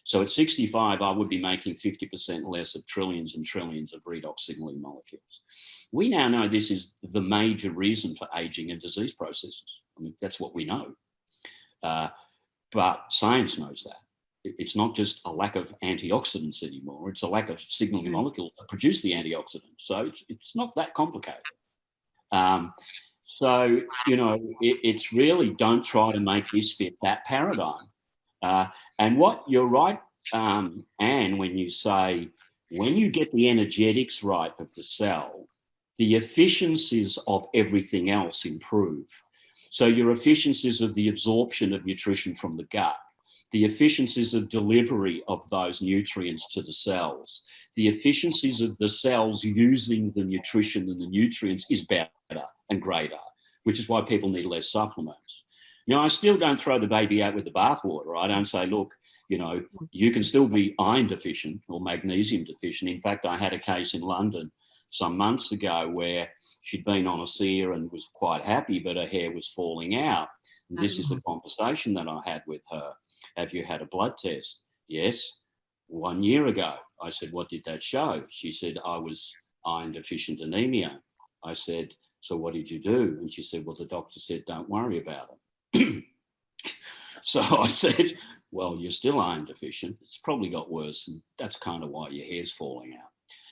So at 65, I would be making 50% less of trillions and trillions of redox signaling molecules. We now know this is the major reason for aging and disease processes. I mean, that's what we know. But science knows that. It's not just a lack of antioxidants anymore. It's a lack of signaling molecules that produce the antioxidants. So it's not that complicated. So, you know, it's really don't try to make this fit that paradigm. And what you're right, Anne, when you say, when you get the energetics right of the cell, the efficiencies of everything else improve. So your efficiencies of the absorption of nutrition from the gut, the efficiencies of delivery of those nutrients to the cells, the efficiencies of the cells using the nutrition and the nutrients is better and greater, which is why people need less supplements. Now, I still don't throw the baby out with the bathwater. I don't say, look, you know, you can still be iron deficient or magnesium deficient. In fact, I had a case in London some months ago where she'd been on Asea and was quite happy, but her hair was falling out. And this is the conversation that I had with her. Have you had a blood test? Yes. 1 year ago. I said, what did that show? She said, I was iron deficient anemia. I said, so what did you do? And she said, well, the doctor said, don't worry about it. So I said, well, you're still iron deficient. It's probably got worse, and that's kind of why your hair's falling out.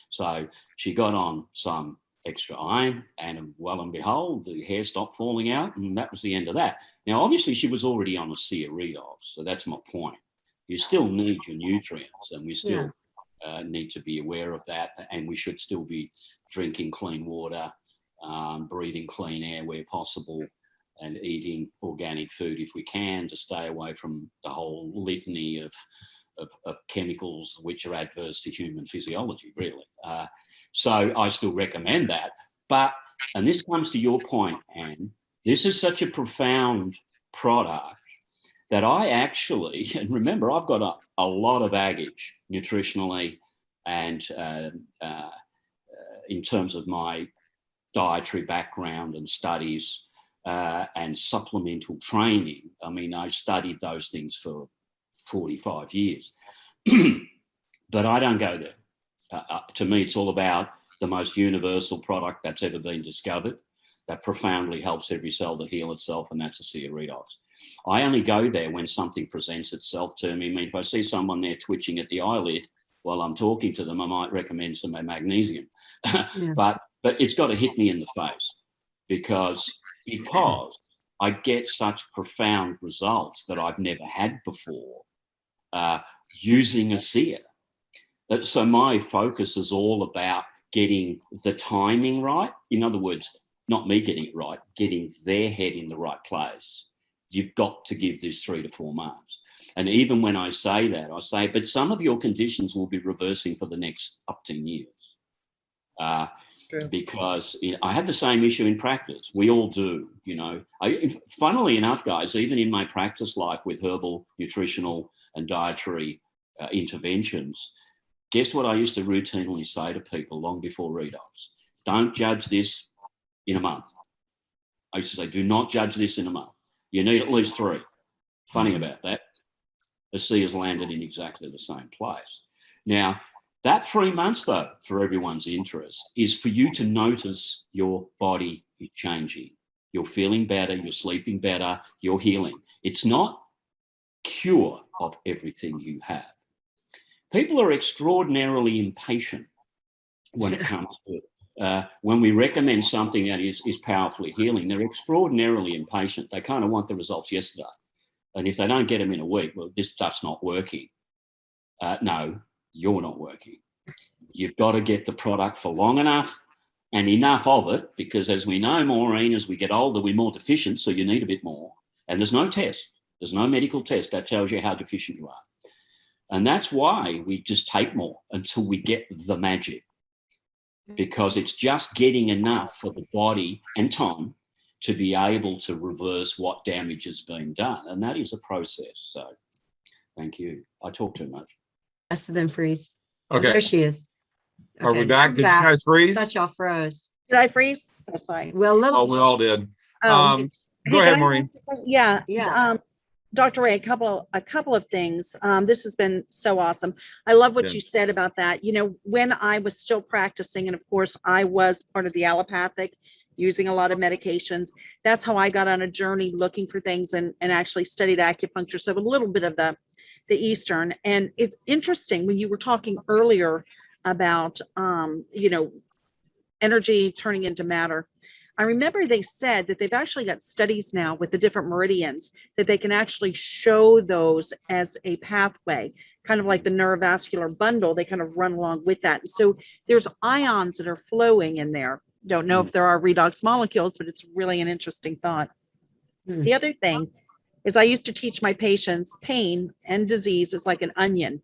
So she got on some extra iron, and well and behold, the hair stopped falling out, and that was the end of that. Now, obviously, she was already on Asea Redox, so that's my point. You still need your nutrients, and we still need to be aware of that, and we should still be drinking clean water, breathing clean air where possible, and eating organic food if we can, to stay away from the whole litany of chemicals which are adverse to human physiology, really. So I still recommend that. But, and this comes to your point, Anne, this is such a profound product that I actually, and remember, I've got a lot of baggage nutritionally and in terms of my dietary background and studies and supplemental training. I mean, I studied those things for 45 years, but I don't go there. To me, it's all about the most universal product that's ever been discovered that profoundly helps every cell to heal itself, and that's Asea Redox. I only go there when something presents itself to me. I mean, if I see someone there twitching at the eyelid while I'm talking to them, I might recommend some magnesium. But it's got to hit me in the face because I get such profound results that I've never had before using Asea. So my focus is all about getting the timing right. In other words, not me getting it right, getting their head in the right place. You've got to give this 3 to 4 months. And even when I say that, I say, but some of your conditions will be reversing for the next up to 10 years. Because I have the same issue in practice. We all do, you know. Funnily enough, guys, even in my practice life with herbal, nutritional and dietary interventions, guess what I used to routinely say to people long before Redox? Don't judge this in a month. I used to say, do not judge this in a month. You need at least 3. Funny about that. Asea has landed in exactly the same place. Now, that 3 months, though, for everyone's interest, is for you to notice your body is changing. You're feeling better, you're sleeping better, you're healing. It's not cure of everything you have. People are extraordinarily impatient when it comes to when we recommend something that is powerfully healing. They're extraordinarily impatient. They kind of want the results yesterday. And if they don't get them in a week, well, this stuff's not working. No, you're not working. You've got to get the product for long enough and enough of it, because as we know, Maureen, as we get older, we're more deficient, so you need a bit more. And there's no test. There's no medical test that tells you how deficient you are. And that's why we just take more until we get the magic, because it's just getting enough for the body and time to be able to reverse what damage has been done. And that is a process. So thank you. I talk too much. Rest of them freeze. Okay. There she is. Are we back? Did you guys freeze? Thought y'all froze. Did I freeze? Oh, sorry. Well, Oh, we all did. Oh. Go ahead, Maureen. Yeah. Yeah. Dr. Ray, a couple of things. This has been so awesome. I love what you said about that. You know, when I was still practicing, and of course I was part of the allopathic, using a lot of medications, that's how I got on a journey looking for things and actually studied acupuncture. So a little bit of the Eastern. And it's interesting when you were talking earlier about, you know, energy turning into matter. I remember they said that they've actually got studies now with the different meridians that they can actually show those as a pathway, kind of like the neurovascular bundle. They kind of run along with that. So there's ions that are flowing in there. Don't know if there are redox molecules, but it's really an interesting thought. The other thing is I used to teach my patients pain and disease is like an onion.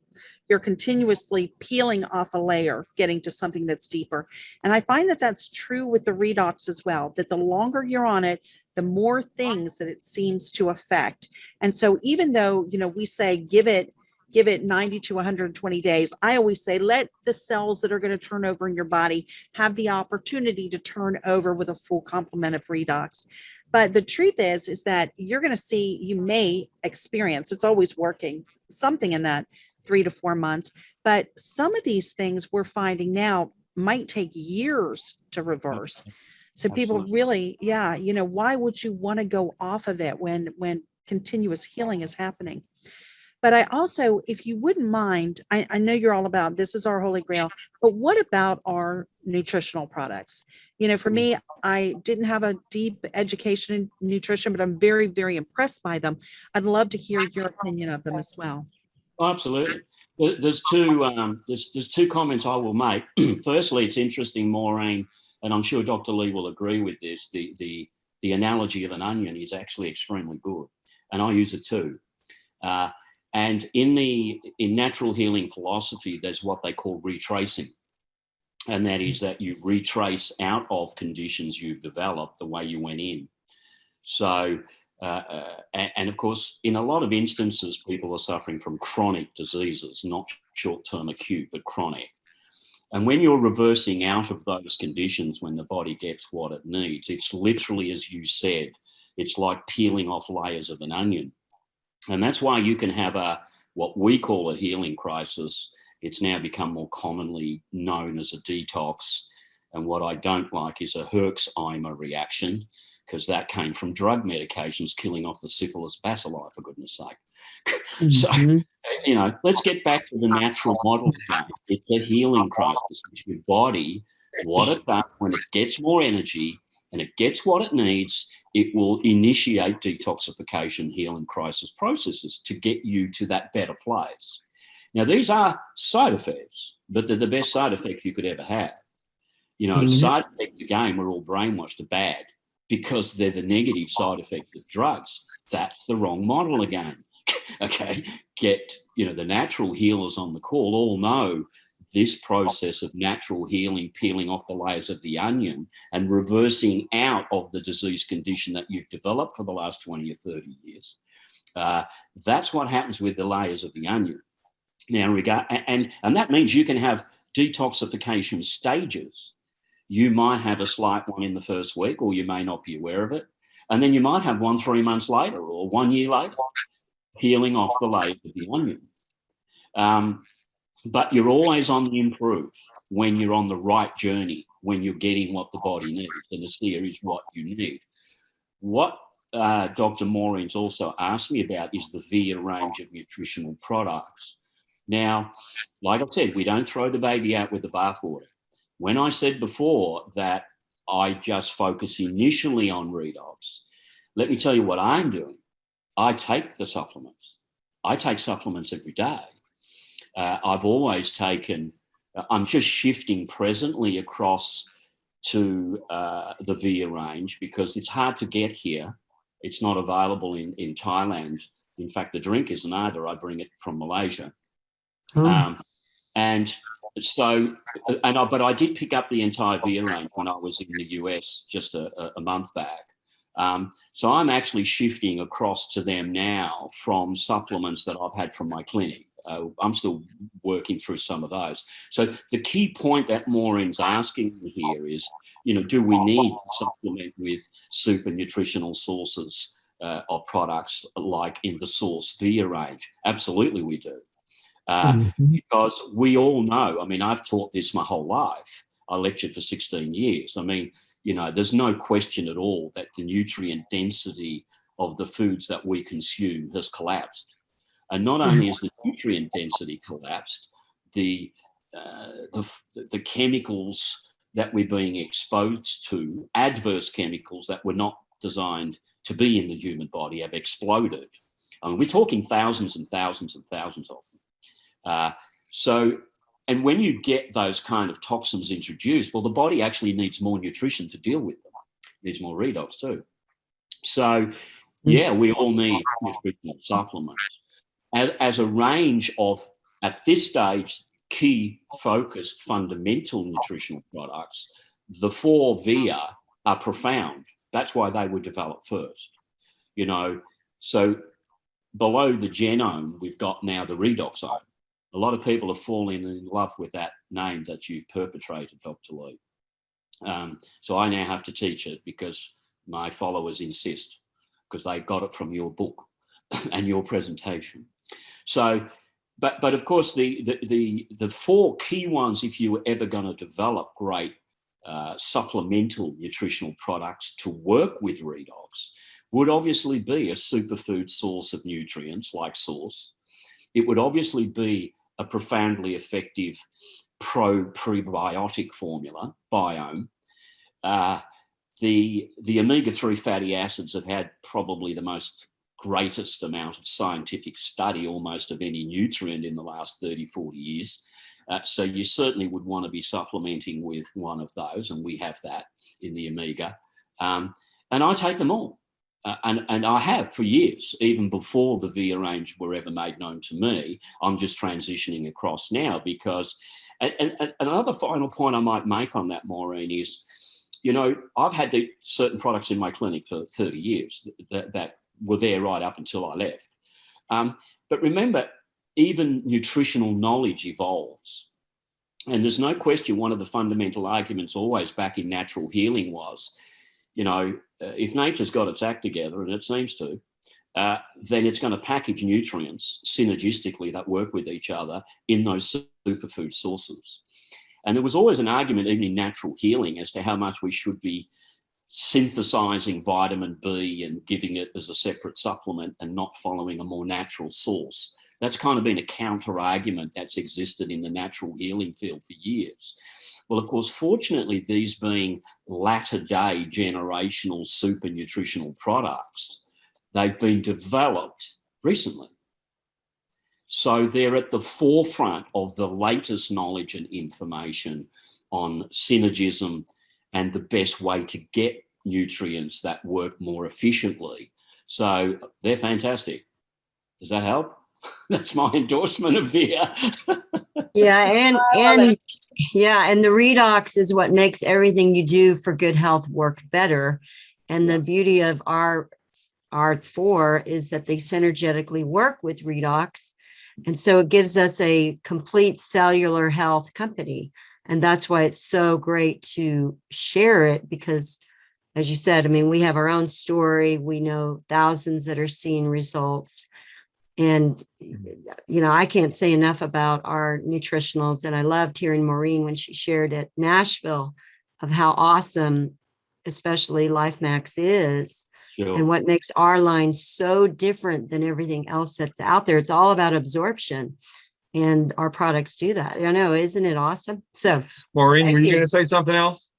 You're continuously peeling off a layer, getting to something that's deeper. And I find that that's true with the redox as well, that the longer you're on it, the more things that it seems to affect. And so even though, we say give it 90 to 120 days, I always say let the cells that are going to turn over in your body have the opportunity to turn over with a full complement of redox. But the truth is that you're going to see, you may experience, it's always working, something in that 3 to 4 months. But some of these things we're finding now might take years to reverse. So people really, why would you want to go off of it when continuous healing is happening? But I also, if you wouldn't mind, I know you're all about, this is our holy grail, but what about our nutritional products? For me, I didn't have a deep education in nutrition, but I'm very, very impressed by them. I'd love to hear your opinion of them as well. Oh, absolutely. There's two comments I will make. Firstly, it's interesting, Maureen, and I'm sure Dr. Lee will agree with this. The analogy of an onion is actually extremely good, and I use it too. And in natural healing philosophy, there's what they call retracing. And that is that you retrace out of conditions you've developed the way you went in. So, and of course, in a lot of instances, people are suffering from chronic diseases, not short-term acute, but chronic. And when you're reversing out of those conditions, when the body gets what it needs, it's literally, as you said, it's like peeling off layers of an onion. And that's why you can have what we call a healing crisis. It's now become more commonly known as a detox. And what I don't like is a Herxheimer reaction, because that came from drug medications killing off the syphilis bacilli, for goodness sake. Mm-hmm. So, let's get back to the natural model again. It's a healing crisis. Your body, what it does when it gets more energy and it gets what it needs, it will initiate detoxification, healing crisis processes to get you to that better place. Now, these are side effects, but they're the best side effects you could ever have. Side effects again, we're all brainwashed, are bad because they're the negative side effects of drugs. That's the wrong model again. Okay, the natural healers on the call all know this process of natural healing, peeling off the layers of the onion and reversing out of the disease condition that you've developed for the last 20 or 30 years. That's what happens with the layers of the onion. Now, and that means you can have detoxification stages. You might have a slight one in the first week, or you may not be aware of it. And then you might have one 3 months later or 1 year later, peeling off the layers of the onion. But you're always on the improve when you're on the right journey, when you're getting what the body needs. And Asea is what you need. What Dr. Maureen's also asked me about is the VIA range of nutritional products. Now, like I said, we don't throw the baby out with the bathwater. When I said before that I just focus initially on redox, let me tell you what I'm doing. I take the supplements. I take supplements every day. I've always taken, I'm just shifting presently across to the VIA range because it's hard to get here. It's not available in Thailand. In fact, the drink isn't either. I bring it from Malaysia. And so, but I did pick up the entire VIA range when I was in the US just a month back. So I'm actually shifting across to them now from supplements that I've had from my clinic. I'm still working through some of those. So the key point that Maureen's asking me here is, do we need to supplement with super nutritional sources of products like in the Source VIA range? Absolutely we do. Because we all know, I've taught this my whole life. I lectured for 16 years. There's no question at all that the nutrient density of the foods that we consume has collapsed. And not only is the nutrient density collapsed, the chemicals that we're being exposed to, adverse chemicals that were not designed to be in the human body, have exploded. We're talking thousands and thousands and thousands of them. And when you get those kind of toxins introduced, well, the body actually needs more nutrition to deal with them. It needs more redox too. So Yeah, we all need nutritional supplements. As a range of, at this stage, key focused fundamental nutritional products, the 4 VIA are profound. That's why they were developed first. You know, so below the genome, we've got now the redoxome. A lot of people have fallen in love with that name that you've perpetrated, Dr. Lee. So I now have to teach it because my followers insist, because they got it from your book and your presentation. So, but of course, the 4 key ones, if you were ever going to develop great supplemental nutritional products to work with redox, would obviously be a superfood source of nutrients like source. It would obviously be a profoundly effective prebiotic formula, biome. The omega-3 fatty acids have had probably the most greatest amount of scientific study almost of any nutrient in the last 30, 40 years. So you certainly would want to be supplementing with one of those, and we have that in the omega. And I take them all. And I have for years, even before the VIA range were ever made known to me. I'm just transitioning across now because, and another final point I might make on that, Maureen, is, you know, I've had certain products in my clinic for 30 years that were there right up until I left. But remember, even nutritional knowledge evolves. And there's no question one of the fundamental arguments always back in natural healing was, you know, if nature's got its act together, and it seems to, then it's going to package nutrients synergistically that work with each other in those superfood sources. And there was always an argument, even in natural healing, as to how much we should be synthesizing vitamin B and giving it as a separate supplement and not following a more natural source. That's kind of been a counter argument that's existed in the natural healing field for years. Well, of course, fortunately, these being latter day generational super nutritional products, they've been developed recently. So they're at the forefront of the latest knowledge and information on synergism and the best way to get nutrients that work more efficiently. So they're fantastic. Does that help? That's my endorsement of VIA. Yeah, and the redox is what makes everything you do for good health work better. And the beauty of our 4 is that they synergetically work with redox. And so it gives us a complete cellular health company. And that's why it's so great to share it, because as you said, I mean, we have our own story. We know thousands that are seeing results. And, you know, I can't say enough about our nutritionals. And I loved hearing Maureen when she shared at Nashville of how awesome, especially LifeMax is. Sure. And what makes our line so different than everything else that's out there. It's all about absorption. And our products do that. I know, isn't it awesome? So, Maureen, were you going to say something else?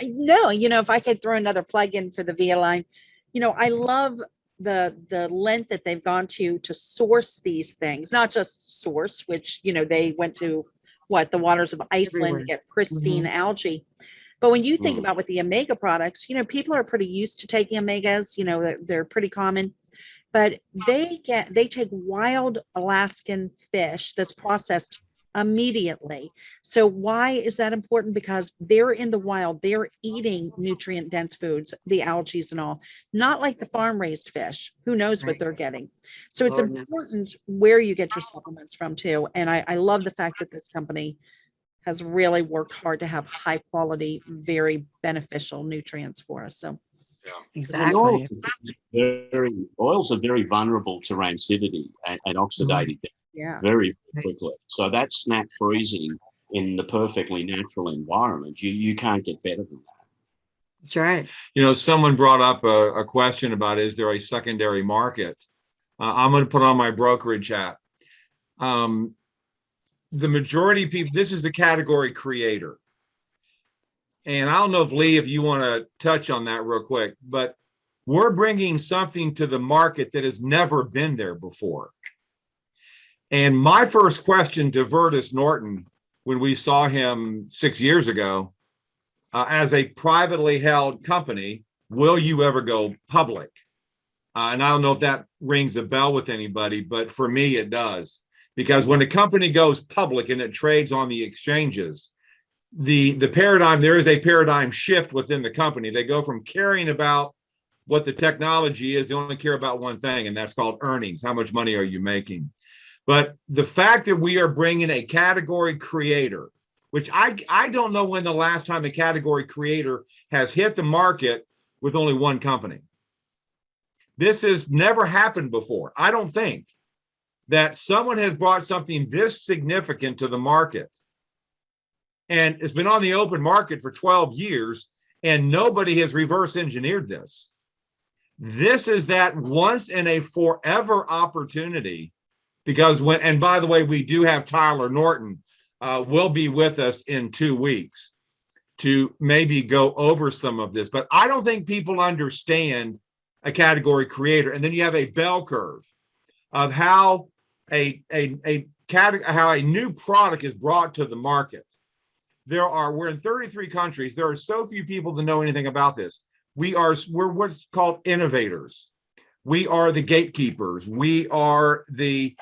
No, you know, if I could throw another plug in for the VIA line, you know, I love the length that they've gone to source these things, not just source, which, you know, they went to the waters of Iceland to get pristine algae. But when you think about with the omega products, you know, people are pretty used to taking omegas, you know, they're pretty common, but they take wild Alaskan fish that's processed immediately. So why is that important? Because they're in the wild, they're eating nutrient dense foods, the algae and all, not like the farm raised fish. Who knows what they're getting? So it's important where you get your supplements from too. And I love the fact that this company has really worked hard to have high quality, very beneficial nutrients for us. So exactly. Oils are very vulnerable to rancidity and oxidative very quickly. So that snap freezing in the perfectly natural environment, you can't get better than that. That's right. You know, someone brought up a question about, is there a secondary market? I'm going to put on my brokerage hat. The majority of people, this is a category creator. And I don't know if Lee, if you want to touch on that real quick, but we're bringing something to the market that has never been there before. And my first question to Vertus Norton, when we saw him 6 years ago, as a privately held company, will you ever go public? And I don't know if that rings a bell with anybody, but for me, it does. Because when a company goes public and it trades on the exchanges, the paradigm, there is a paradigm shift within the company. They go from caring about what the technology is, they only care about one thing, and that's called earnings. How much money are you making? But the fact that we are bringing a category creator, which I don't know when the last time a category creator has hit the market with only one company. This has never happened before. I don't think that someone has brought something this significant to the market. And it's been on the open market for 12 years, and nobody has reverse engineered this. This is that once in a forever opportunity, because when, and by the way, we do have Tyler Norton will be with us in 2 weeks to maybe go over some of this, but I don't think people understand a category creator. And then you have a bell curve of how a new product is brought to the market. We're in 33 countries. There are so few people that know anything about this. We're what's called innovators. We are the gatekeepers. We are the,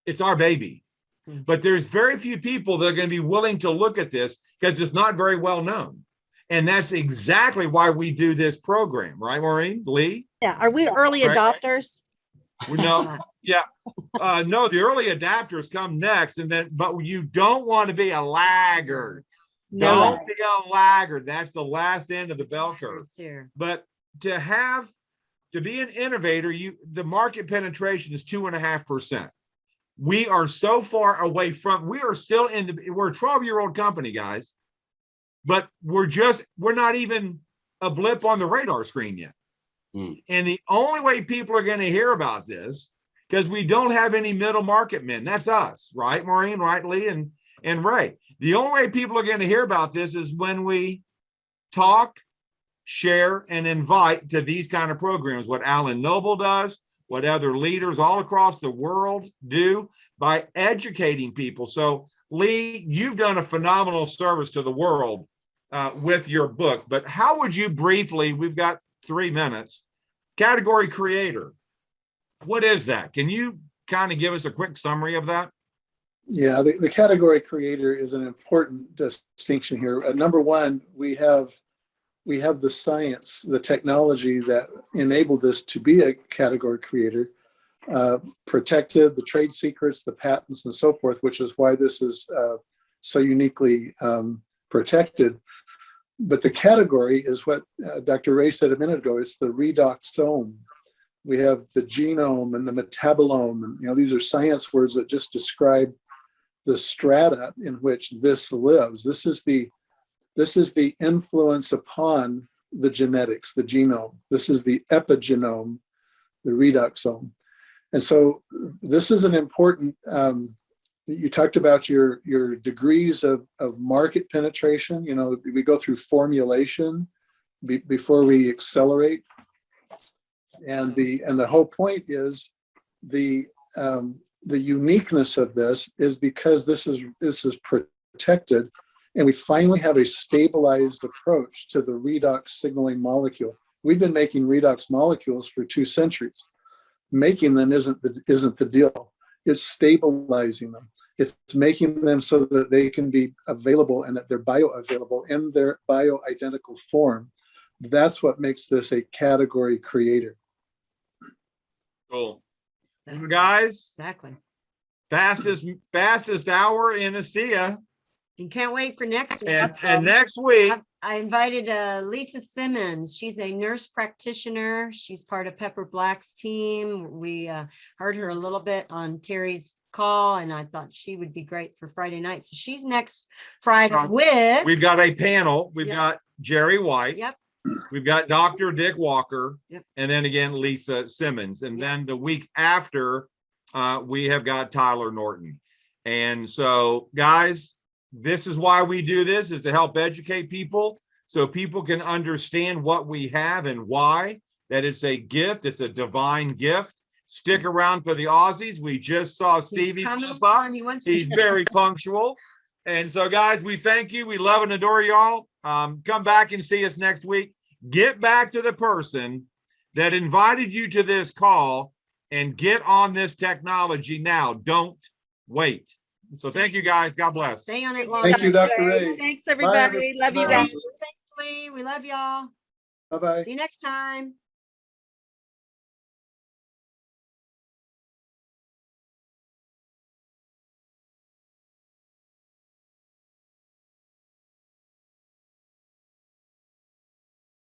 it's our baby. But there's very few people that are going to be willing to look at this because it's not very well known. And that's exactly why we do this program, right, Maureen, Lee? Yeah. Are we early adopters? No, yeah. No, the early adapters come next, but you don't want to be a laggard. No. Don't be a laggard. That's the last end of the bell curve. But to be an innovator, the market penetration is 2.5%. We are so far away from, we are still we're a 12-year-old company, guys, but we're not even a blip on the radar screen yet. And the only way people are going to hear about this, because we don't have any middle market men, that's us, right, Maureen, right, Lee, and Ray. The only way people are going to hear about this is when we talk, share, and invite to these kind of programs, what Alan Noble does, what other leaders all across the world do by educating people. So, Lee, you've done a phenomenal service to the world with your book, but how would you briefly, we've got 3 minutes, category creator, what is that? Can you kind of give us a quick summary of that? Yeah, the category creator is an important distinction here. Number one, we have the science, the technology that enabled this to be a category creator, protected the trade secrets, the patents, and so forth, which is why this is so uniquely protected. But the category is what Dr. Ray said a minute ago. It's the redoxome. We have the genome and the metabolome, and these are science words that just describe the strata in which this lives. This is the influence upon the genetics, the genome. This is the epigenome, the redoxome. And so this is an important, you talked about your degrees of market penetration. We go through formulation before we accelerate. And the whole point is the uniqueness of this is because this is protected, and we finally have a stabilized approach to the redox signaling molecule. We've been making redox molecules for 2 centuries. Making them isn't the deal. It's stabilizing them. It's making them so that they can be available and that they're bioavailable in their bioidentical form. That's what makes this a category creator. Cool. Guys, Exactly. fastest hour in Asea. And can't wait for next week. And next week, I invited Lisa Simmons. She's a nurse practitioner. She's part of Pepper Black's team. We heard her a little bit on Terry's call, and I thought she would be great for Friday night. So she's next Friday with. We've got a panel. We've Yep. got Jerry White. Yep. We've got Dr. Dick Walker. Yep. And then again, Lisa Simmons. And Yep. then the week after, we have got Tyler Norton. And so, guys, this is why we do this, is to help educate people so people can understand what we have and why, that it's a gift. It's a divine gift. Stick around for the Aussies. We just saw Stevie pop up. He's very punctual. And so, guys, we thank you. We love and adore y'all. come back and see us next week. Get back to the person that invited you to this call and get on this technology now. Don't wait. So thank you guys. God bless. Stay on it long. Thank you, Dr. Ray. Thanks, everybody. Love you Bye. guys. Thanks, Lee. We love y'all. Bye-bye. See you next time.